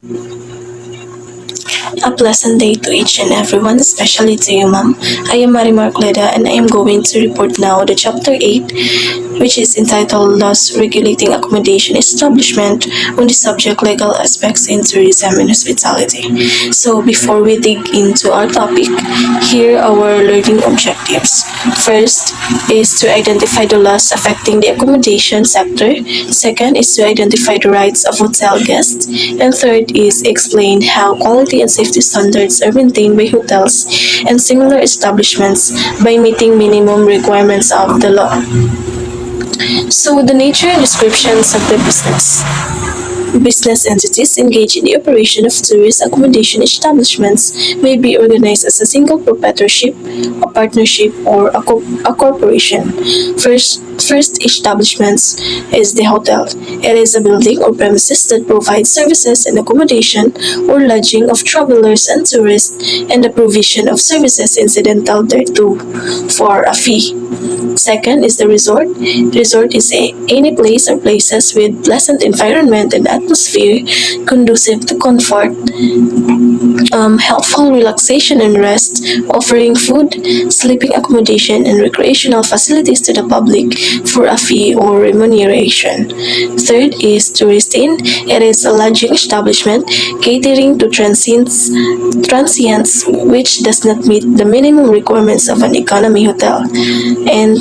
A pleasant day to each and everyone, especially to you, ma'am. I am Marimar Oclida, and I am going to report now the Chapter 8, which is entitled Laws Regulating Accommodation Establishment on the subject legal aspects in tourism and hospitality. So, before we dig into our topic, here are our learning objectives. First is to identify the laws affecting the accommodation sector. Second is to identify the rights of hotel guests. And third is explain how quality and safety standards are maintained by hotels and similar establishments by meeting minimum requirements of the law. So the nature and descriptions of the business. Business entities engaged in the operation of tourist accommodation establishments may be organized as a single proprietorship, a partnership, or a corporation. First establishments is the hotel. It is a building or premises that provides services and accommodation or lodging of travelers and tourists and the provision of services incidental thereto for a fee. Second is the resort. Resort is any place or places with pleasant environment and atmosphere conducive to comfort, helpful relaxation and rest, offering food, sleeping accommodation, and recreational facilities to the public for a fee or remuneration. Third is tourist inn. It is a lodging establishment catering to transients which does not meet the minimum requirements of an economy hotel. And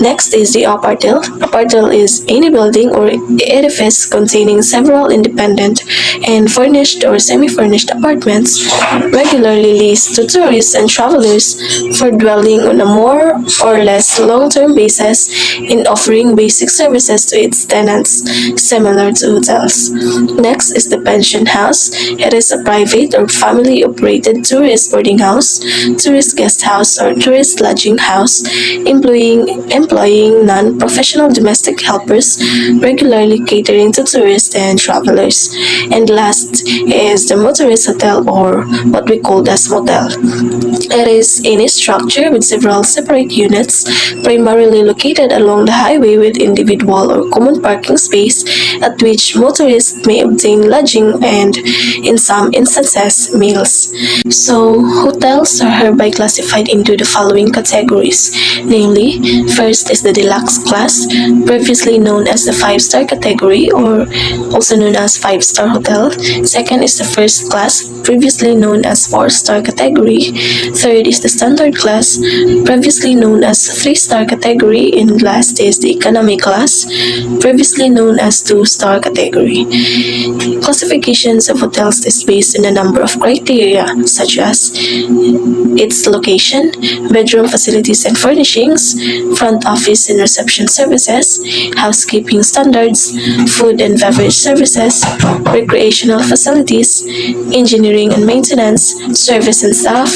next is the apartheid. Apartheid is any building or edifice containing several independent and furnished or semi-furnished apartments regularly leased to tourists and travelers for dwelling on a more or less long-term basis in offering basic services to its tenants, similar to hotels. Next is the pension house. It is a private or family-operated tourist boarding house, tourist guest house, or tourist lodging house, employing non-professional domestic helpers, regularly catering to tourists and travelers. And last is the motorist hotel, or what we call as motel. It is any structure with several separate units, primarily located along the highway with individual or common parking space at which motorists may obtain lodging and, in some instances, meals. So, hotels are hereby classified into the following categories, namely, first is the deluxe class, previously known as the 5-star category or also known as 5-star hotel. Second is the first class, previously known as 4-star category. Third is the standard class, previously known as 3-star category. And last is the economy class, previously known as 2-star category. Classifications of hotels is based on a number of criteria such as its location, bedroom facilities and furnishings, front office and reception services, housekeeping standards, food and beverage services, recreational facilities, engineering and maintenance, service and staff,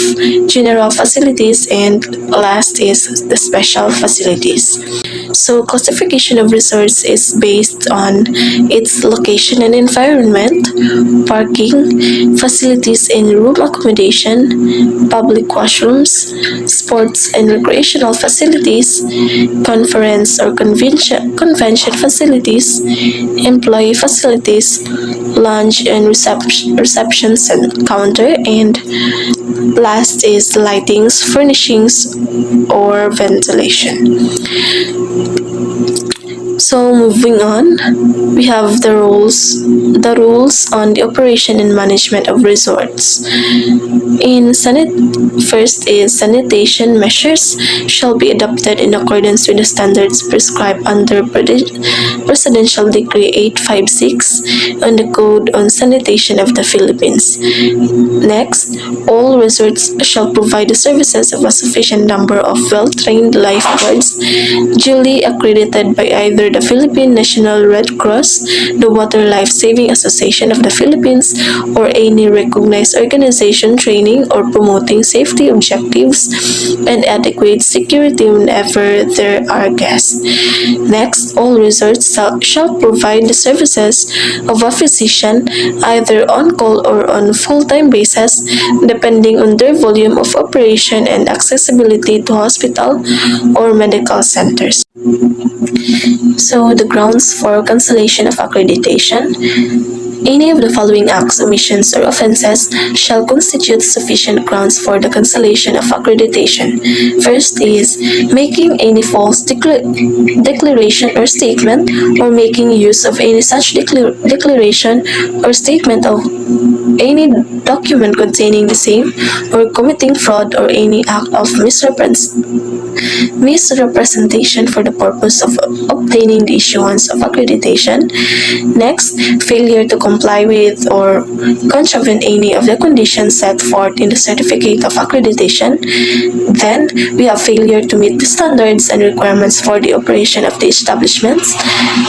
general facilities, and last is the special facilities. So classification of resorts is based on its location and environment, parking, facilities and room accommodation, public washrooms, sports and recreational facilities, conference or convention facilities, employee facilities, lounge and reception counter, and last is lightings, furnishings, or ventilation. So moving on, we have the rules on the operation and management of resorts. First is sanitation measures shall be adopted in accordance with the standards prescribed under Presidential Decree 856 on the Code on Sanitation of the Philippines. Next, all resorts shall provide the services of a sufficient number of well-trained lifeguards duly accredited by either the Philippine National Red Cross, the Water Life Saving Association of the Philippines, or any recognized organization training or promoting safety objectives and adequate security whenever there are guests. Next, all resorts shall provide the services of a physician either on call or on full-time basis depending on their volume of operation and accessibility to hospital or medical centers. So the grounds for cancellation of accreditation. Any of the following acts, omissions, or offences shall constitute sufficient grounds for the cancellation of accreditation. First is making any false declaration or statement, or making use of any such declaration or statement of any document containing the same, or committing fraud or any act of misrepresentation for the purpose of obtaining the issuance of accreditation. Next, failure to comply with or contravene any of the conditions set forth in the certificate of accreditation. Then, we have failure to meet the standards and requirements for the operation of the establishments.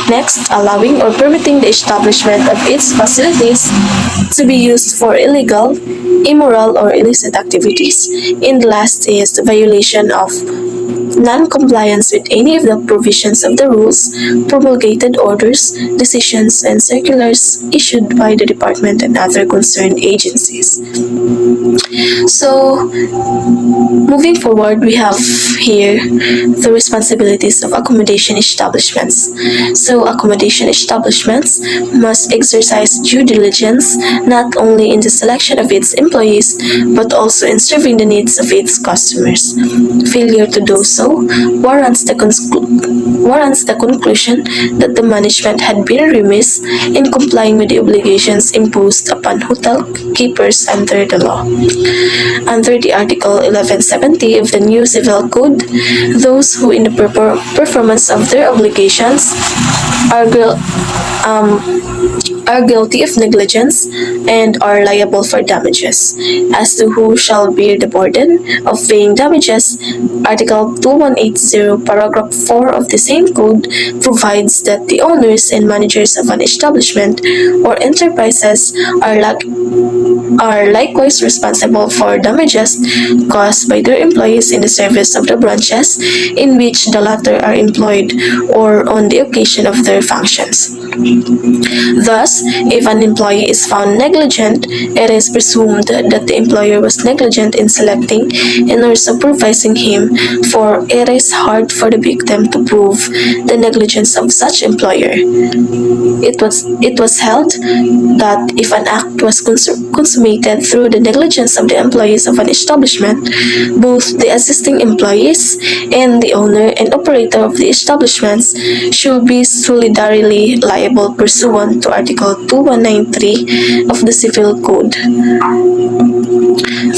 Next, allowing or permitting the establishment of its facilities to be used for illegal, immoral, or illicit activities. And last is the violation of non-compliance with any of the provisions of the rules, promulgated orders, decisions, and circulars issued by the department and other concerned agencies. So, moving forward, we have here the responsibilities of accommodation establishments. So, accommodation establishments must exercise due diligence not only in the selection of its employees but also in serving the needs of its customers. Failure to do so warrants the conclusion that the management had been remiss in complying with the obligations imposed upon hotel keepers under the law. Under the Article 1170 of the new Civil Code, those who in the performance of their obligations are guilty of negligence and are liable for damages. As to who shall bear the burden of paying damages, Article 2180, Paragraph 4 of the same code provides that the owners and managers of an establishment or enterprises are likewise responsible for damages caused by their employees in the service of the branches in which the latter are employed or on the occasion of their functions. Thus, if an employee is found negligent, it is presumed that the employer was negligent in selecting and or supervising him, for it is hard for the victim to prove the negligence of such employer. It was held that if an act was consummated through the negligence of the employees of an establishment, both the assisting employees and the owner and operator of the establishments should be solidarily liable pursuant to Article 2193 of the Civil Code.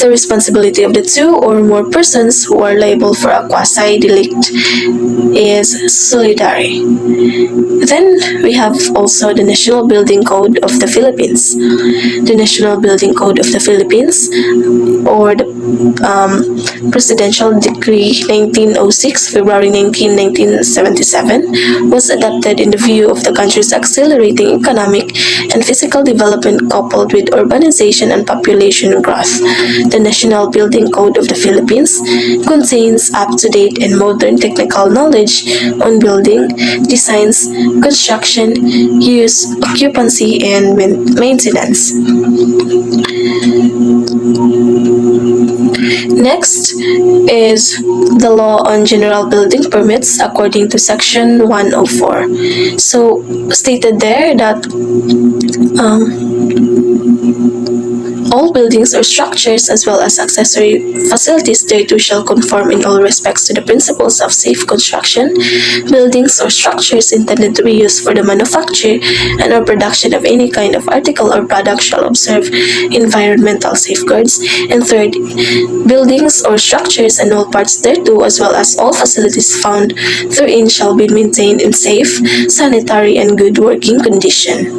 The responsibility of the two or more persons who are liable for a quasi-delict is solidary. Then we have also the National Building Code of the Philippines. The National Building Code of the Philippines, or the Presidential Decree 1906, February 19, 1977, was adopted in the view of the country's accelerating economic and physical development coupled with urbanization and population growth. The National Building Code of the Philippines contains up-to-date and modern technical knowledge on building, designs, construction, use, occupancy, and maintenance. Next is the law on general building permits according to section 104. So, stated there that all buildings or structures as well as accessory facilities thereto shall conform in all respects to the principles of safe construction. Buildings or structures intended to be used for the manufacture and or production of any kind of article or product shall observe environmental safeguards. And third, buildings or structures and all parts thereto as well as all facilities found therein shall be maintained in safe, sanitary, and good working condition.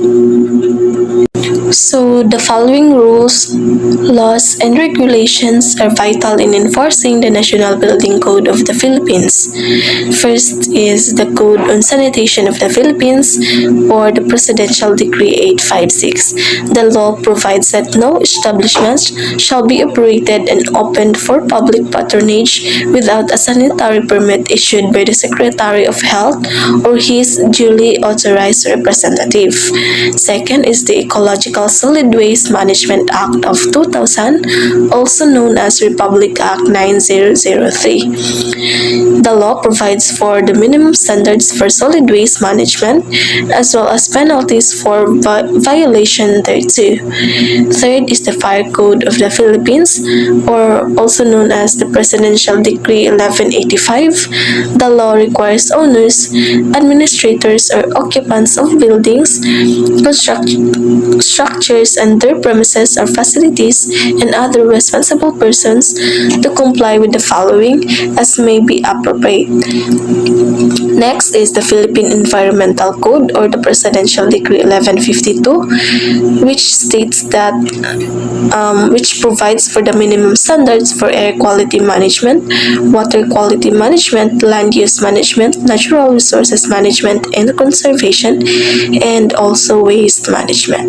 So, the following rules, laws, and regulations are vital in enforcing the National Building Code of the Philippines. First is the Code on Sanitation of the Philippines, or the Presidential Decree 856. The law provides that no establishments shall be operated and opened for public patronage without a sanitary permit issued by the Secretary of Health or his duly authorized representative. Second is the Ecological Solid Waste Management Act of 2000, also known as Republic Act 9003. The law provides for the minimum standards for solid waste management as well as penalties for violation thereto. Third is the Fire Code of the Philippines, or also known as the Presidential Decree 1185. The law requires owners, administrators, or occupants of buildings, structures, and their premises or facilities, and other responsible persons to comply with the following as may be appropriate. Next is the Philippine Environmental Code, or the Presidential Decree 1152, which states that which provides for the minimum standards for air quality management, water quality management, land use management, natural resources management and conservation, and also waste management.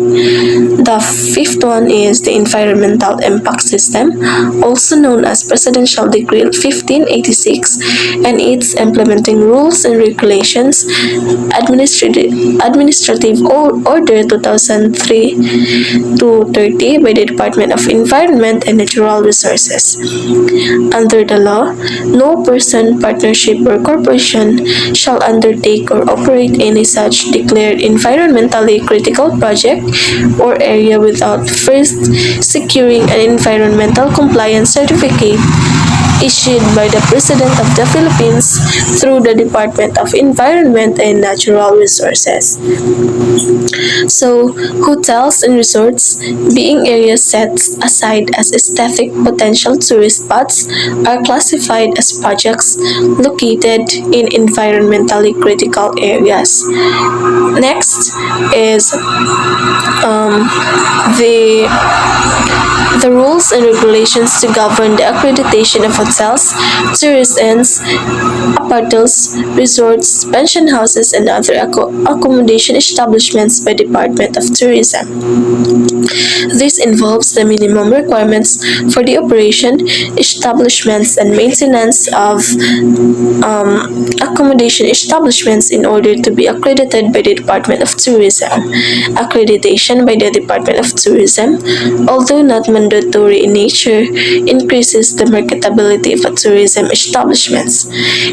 The fifth one is the Environmental Impact System, also known as Presidential Decree 1586, and its implementing rules and regulations, Administrative Order 2003-30 by the Department of Environment and Natural Resources. Under the law, no person, partnership, or corporation shall undertake or operate any such declared environmentally critical project or area without first securing an environmental compliance certificate issued by the President of the Philippines through the Department of Environment and Natural Resources. So, hotels and resorts, being areas set aside as aesthetic potential tourist spots, are classified as projects located in environmentally critical areas. Next is the rules and regulations to govern the accreditation of hotels, tourist inns, apartments, resorts, pension houses, and other accommodation establishments by Department of Tourism. This involves the minimum requirements for the operation, establishments, and maintenance of accommodation establishments in order to be accredited by the Department of Tourism. Accreditation by the Department of Tourism, although not mandatory in nature, increases the marketability of tourism establishments.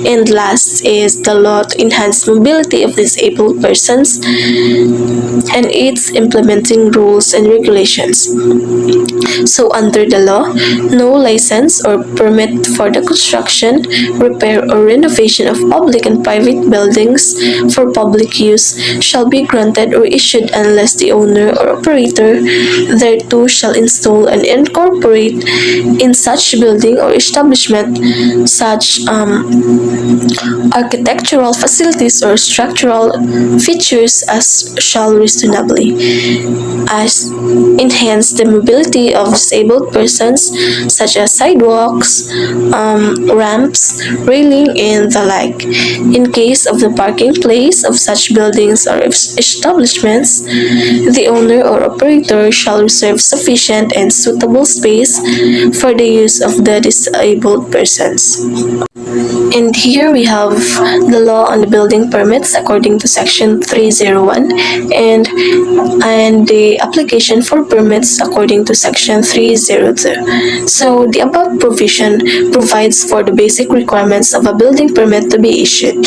And last is the law to enhance mobility of disabled persons and its implementing rules and regulations. So under the law, no license or permit for the construction, repair, or renovation of public and private buildings for public use shall be granted or issued unless the owner or operator thereto shall install and incorporate in such building or establishment such architectural facilities or structural features as shall reasonably as enhance the mobility of disabled persons such as sidewalks, ramps, railing, and the like. In case of the parking place of such buildings or establishments, the owner or operator shall reserve sufficient and suitable space for the use of the disabled persons. And here we have the law on the building permits according to section 301 and the application for permits according to section 302. So the above provision provides for the basic requirements of a building permit to be issued.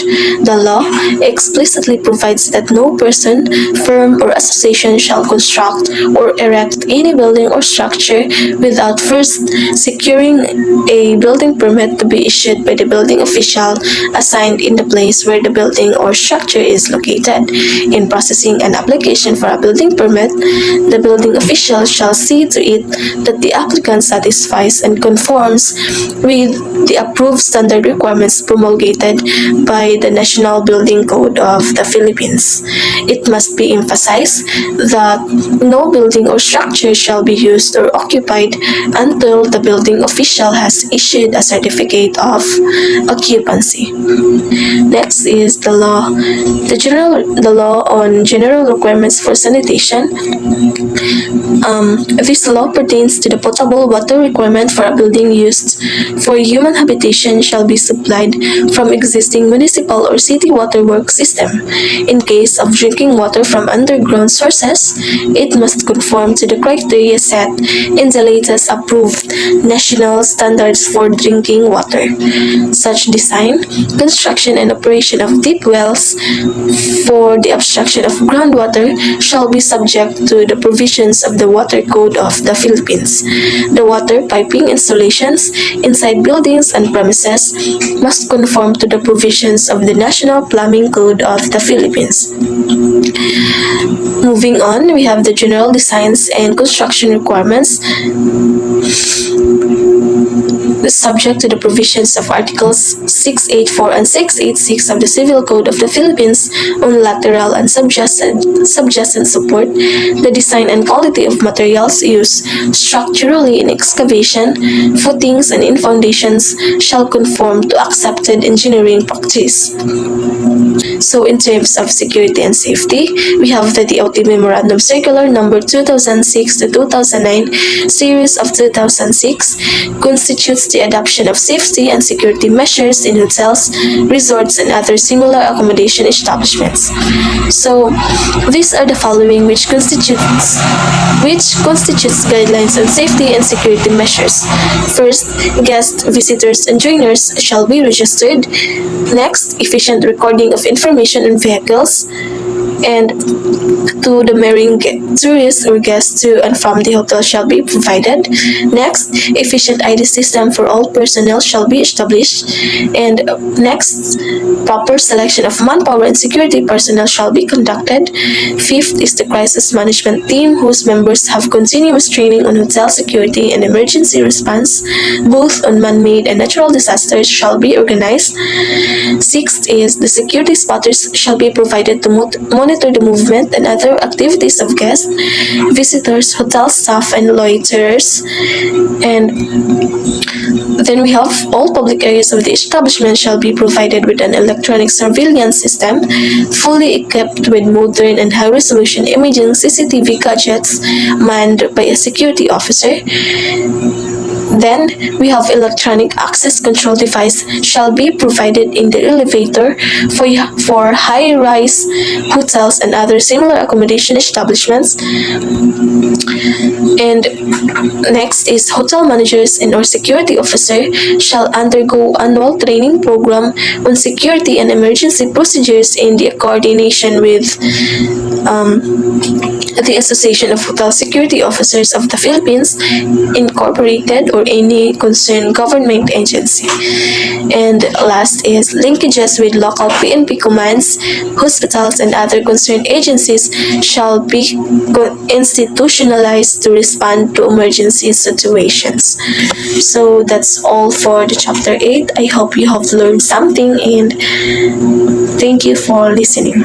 The law explicitly provides that no person, firm, or association shall construct or erect any building or structure without first securing a building permit to be issued by the building official assigned in the place where the building or structure is located. In processing an application for a building permit, the building official shall see to it that the applicant satisfies and conforms with the approved standard requirements promulgated by the National Building Code of the Philippines. It must be emphasized that no building or structure shall be used or occupied until the building official has issued a certificate of occupancy occupancy. Next is the law on general requirements for sanitation. This law pertains to the potable water requirement for a building used for human habitation shall be supplied from existing municipal or city water works system. In case of drinking water from underground sources, it must conform to the criteria set in the latest approved national standards for drinking water. Such design, construction, and operation of deep wells for the abstraction of groundwater shall be subject to the provisions of the Water Code of the Philippines. The water piping installations inside buildings and premises must conform to the provisions of the National Plumbing Code of the Philippines. Moving on, we have the general designs and construction requirements subject to the provisions of Articles 684 and 686 of the Civil Code of the Philippines on lateral and subjacent support. The design and quality of materials used structurally in excavation, footings, and in foundations shall conform to accepted engineering practice. So in terms of security and safety, we have the DOT Memorandum Circular number 2006 to 2009, series of 2006, constitutes the adoption of safety and security measures in hotels, resorts, and other similar accommodation establishments. So these are the following which constitutes guidelines on safety and security measures. First, guests, visitors, and joiners shall be registered. Next, efficient recording of information on vehicles. And to the marine tourists or guests to and from the hotel shall be provided. Next, efficient ID system for all personnel shall be established. And next, proper selection of manpower and security personnel shall be conducted. Fifth is the crisis management team whose members have continuous training on hotel security and emergency response, both on man-made and natural disasters, shall be organized. Sixth is the security spotters shall be provided to monitor the movement and other activities of guests, visitors, hotel staff, and loiterers. And then we have all public areas of the establishment shall be provided with an electronic surveillance system fully equipped with modern and high-resolution imaging CCTV gadgets manned by a security officer. Then, we have electronic access control device shall be provided in the elevator for high-rise hotels and other similar accommodation establishments. And next is hotel managers and or security officer shall undergo annual training program on security and emergency procedures in the coordination with the Association of Hotel Security Officers of the Philippines, Incorporated, or any concerned government agency. And last is linkages with local PNP commands, hospitals, and other concerned agencies shall be institutionalized to respond to emergency situations. So that's all for the chapter 8. I hope you have learned something and thank you for listening.